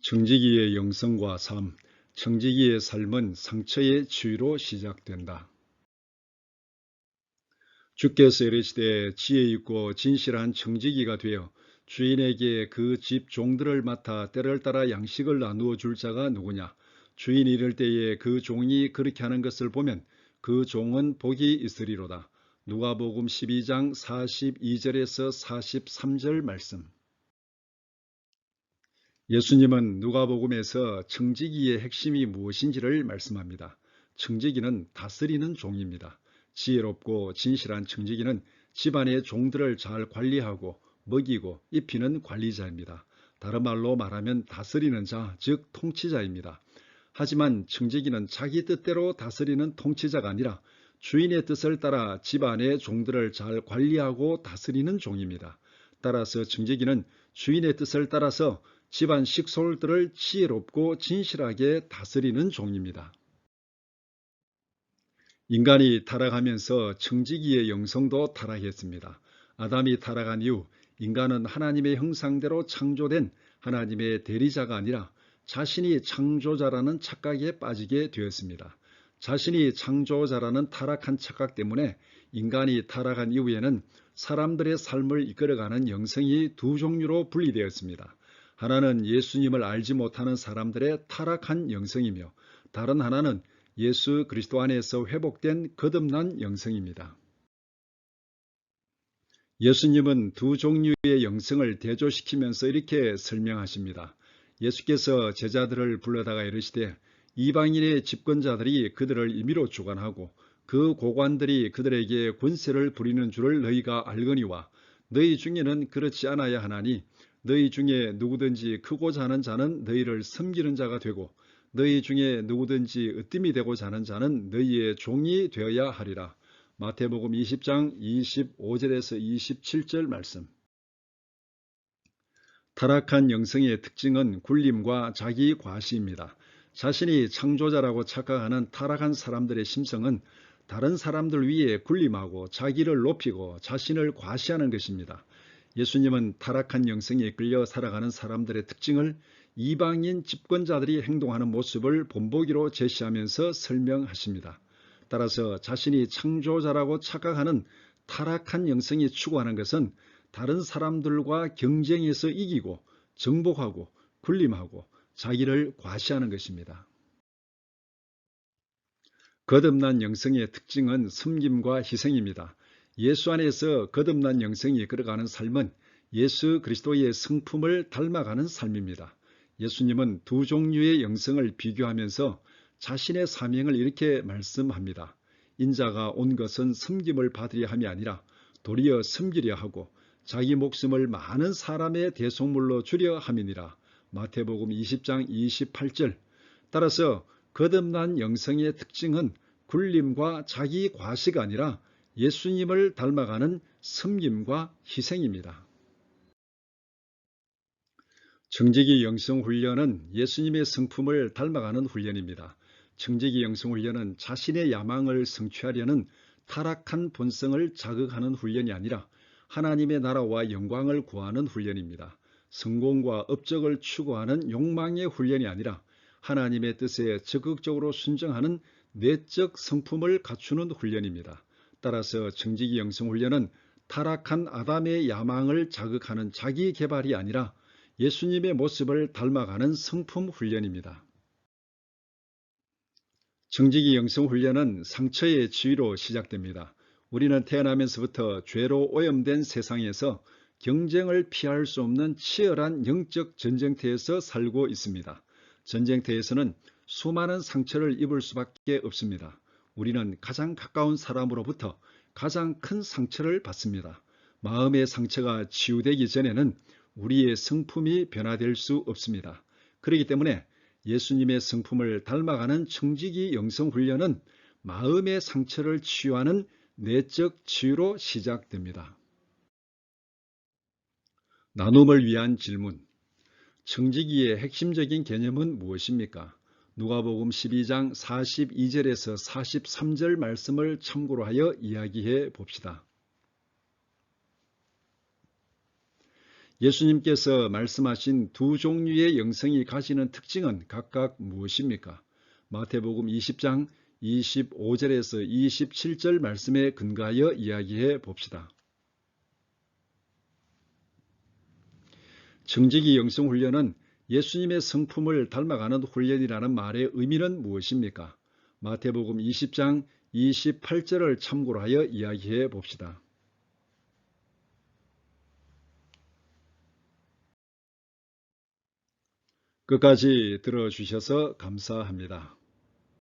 청지기의 영성과 삶, 청지기의 삶은 상처의 치유로 시작된다. 주께서 이르시되 지혜 있고 진실한 청지기가 되어 주인에게 그 집 종들을 맡아 때를 따라 양식을 나누어 줄 자가 누구냐. 주인이 이를 때에 그 종이 그렇게 하는 것을 보면 그 종은 복이 있으리로다. 누가복음 12장 42절에서 43절 말씀. 예수님은 누가복음에서 청지기의 핵심이 무엇인지를 말씀합니다. 청지기는 다스리는 종입니다. 지혜롭고 진실한 청지기는 집안의 종들을 잘 관리하고 먹이고 입히는 관리자입니다. 다른 말로 말하면 다스리는 자, 즉 통치자입니다. 하지만 청지기는 자기 뜻대로 다스리는 통치자가 아니라 주인의 뜻을 따라 집안의 종들을 잘 관리하고 다스리는 종입니다. 따라서 청지기는 주인의 뜻을 따라서 집안 식솔들을 지혜롭고 진실하게 다스리는 종입니다. 인간이 타락하면서 청지기의 영성도 타락했습니다. 아담이 타락한 이후 인간은 하나님의 형상대로 창조된 하나님의 대리자가 아니라 자신이 창조자라는 착각에 빠지게 되었습니다. 자신이 창조자라는 타락한 착각 때문에 인간이 타락한 이후에는 사람들의 삶을 이끌어가는 영성이 두 종류로 분리되었습니다. 하나는 예수님을 알지 못하는 사람들의 타락한 영성이며 다른 하나는 예수 그리스도 안에서 회복된 거듭난 영성입니다. 예수님은 두 종류의 영성을 대조시키면서 이렇게 설명하십니다. 예수께서 제자들을 불러다가 이르시되 이방인의 집권자들이 그들을 임의로 주관하고 그 고관들이 그들에게 권세를 부리는 줄을 너희가 알거니와 너희 중에는 그렇지 않아야 하나니 너희 중에 누구든지 크고자 하는 자는 너희를 섬기는 자가 되고 너희 중에 누구든지 으뜸이 되고자 하는 자는 너희의 종이 되어야 하리라. 마태복음 20장 25절에서 27절 말씀. 타락한 영성의 특징은 굴림과 자기 과시입니다. 자신이 창조자라고 착각하는 타락한 사람들의 심성은 다른 사람들 위에 굴림하고 자기를 높이고 자신을 과시하는 것입니다. 예수님은 타락한 영성에 끌려 살아가는 사람들의 특징을 이방인 집권자들이 행동하는 모습을 본보기로 제시하면서 설명하십니다. 따라서 자신이 창조자라고 착각하는 타락한 영성이 추구하는 것은 다른 사람들과 경쟁해서 이기고 정복하고 군림하고 자기를 과시하는 것입니다. 거듭난 영성의 특징은 섬김과 희생입니다. 예수 안에서 거듭난 영성이 걸어가는 삶은 예수 그리스도의 성품을 닮아가는 삶입니다. 예수님은 두 종류의 영성을 비교하면서 자신의 사명을 이렇게 말씀합니다. 인자가 온 것은 섬김을 받으려 함이 아니라 도리어 섬기려 하고 자기 목숨을 많은 사람의 대속물로 주려 함이니라. 마태복음 20장 28절. 따라서 거듭난 영성의 특징은 굴림과 자기 과시가 아니라 예수님을 닮아가는 섬김과 희생입니다. 청지기 영성 훈련은 예수님의 성품을 닮아가는 훈련입니다. 청지기 영성 훈련은 자신의 야망을 성취하려는 타락한 본성을 자극하는 훈련이 아니라 하나님의 나라와 영광을 구하는 훈련입니다. 성공과 업적을 추구하는 욕망의 훈련이 아니라 하나님의 뜻에 적극적으로 순종하는 내적 성품을 갖추는 훈련입니다. 따라서 청지기 영성 훈련은 타락한 아담의 야망을 자극하는 자기 개발이 아니라 예수님의 모습을 닮아가는 성품 훈련입니다. 청지기 영성 훈련은 상처의 치유로 시작됩니다. 우리는 태어나면서부터 죄로 오염된 세상에서 경쟁을 피할 수 없는 치열한 영적 전쟁터에서 살고 있습니다. 전쟁터에서는 수많은 상처를 입을 수밖에 없습니다. 우리는 가장 가까운 사람으로부터 가장 큰 상처를 받습니다. 마음의 상처가 치유되기 전에는 우리의 성품이 변화될 수 없습니다. 그렇기 때문에 예수님의 성품을 닮아가는 청지기 영성 훈련은 마음의 상처를 치유하는 내적 치유로 시작됩니다. 나눔을 위한 질문. 청지기의 핵심적인 개념은 무엇입니까? 누가복음 12장 42절에서 43절 말씀을 참고로 하여 이야기해 봅시다. 예수님께서 말씀하신 두 종류의 영성이 가지는 특징은 각각 무엇입니까? 마태복음 20장 25절에서 27절 말씀에 근거하여 이야기해 봅시다. 청지기 영성훈련은 예수님의 성품을 닮아가는 훈련이라는 말의 의미는 무엇입니까? 마태복음 20장 28절을 참고로 하여 이야기해 봅시다. 끝까지 들어주셔서 감사합니다.